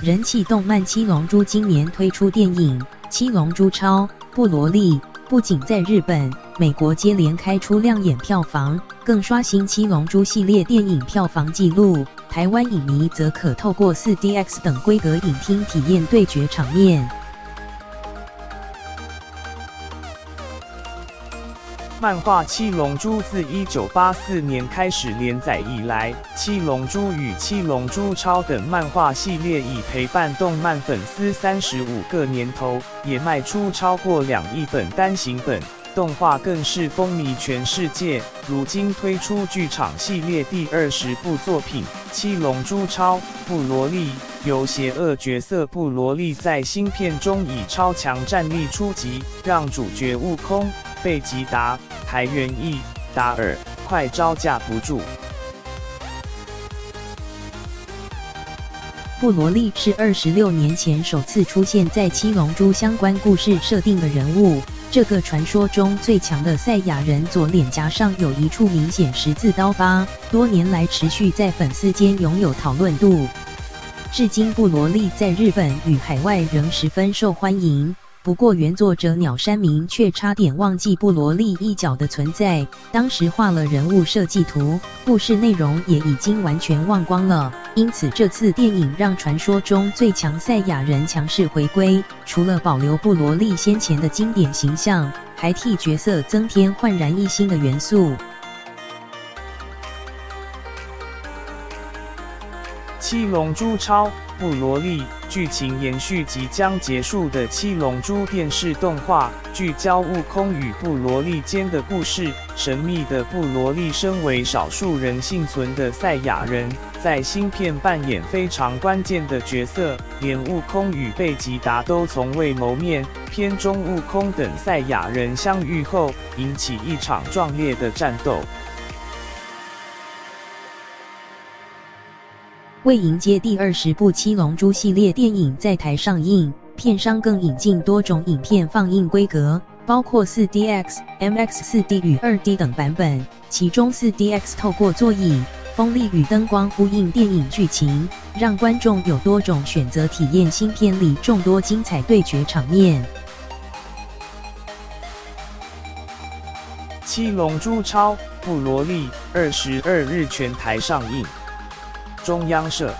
人气动漫《七龙珠》今年推出电影《七龙珠超：布罗利》，不仅在日本、美国接连开出亮眼票房，更刷新《七龙珠》系列电影票房纪录。台湾影迷则可透过 4DX 等规格影厅体验对决场面。漫画《七龙珠》自1984年开始连载以来，《七龙珠》与《七龙珠超》等漫画系列已陪伴动漫粉丝35个年头，也卖出超过2亿本单行本，动画更是风靡全世界。如今推出剧场系列第20部作品《七龙珠超：布罗利》，由邪恶角色布罗利在新片中以超强战力出击，让主角悟空、贝吉达、台元义、达尔快招架不住。布罗利是26年前首次出现在七龙珠相关故事设定的人物。这个传说中最强的赛亚人左脸颊上有一处明显十字刀疤，多年来持续在粉丝间拥有讨论度。至今，布罗利在日本与海外仍十分受欢迎。不过，原作者鸟山明却差点忘记布罗利一角的存在，当时画了人物设计图，故事内容也已经完全忘光了。因此，这次电影让传说中最强赛亚人强势回归，除了保留布罗利先前的经典形象，还替角色增添焕然一新的元素。七龙珠超：布罗利剧情延续即将结束的七龙珠电视动画，聚焦悟空与布罗利间的故事。神秘的布罗利身为少数人幸存的赛亚人，在新片扮演非常关键的角色，连悟空与贝吉达都从未谋面。片中悟空等赛亚人相遇后，引起一场壮烈的战斗。为迎接第20部《七龙珠》系列电影在台上映，片商更引进多种影片放映规格，包括 4DX、MX4D 与2D 等版本。其中 4DX 透过座椅、风力与灯光呼应电影剧情，让观众有多种选择体验新片里众多精彩对决场面。七龙珠超：布罗利22日全台上映。中央社。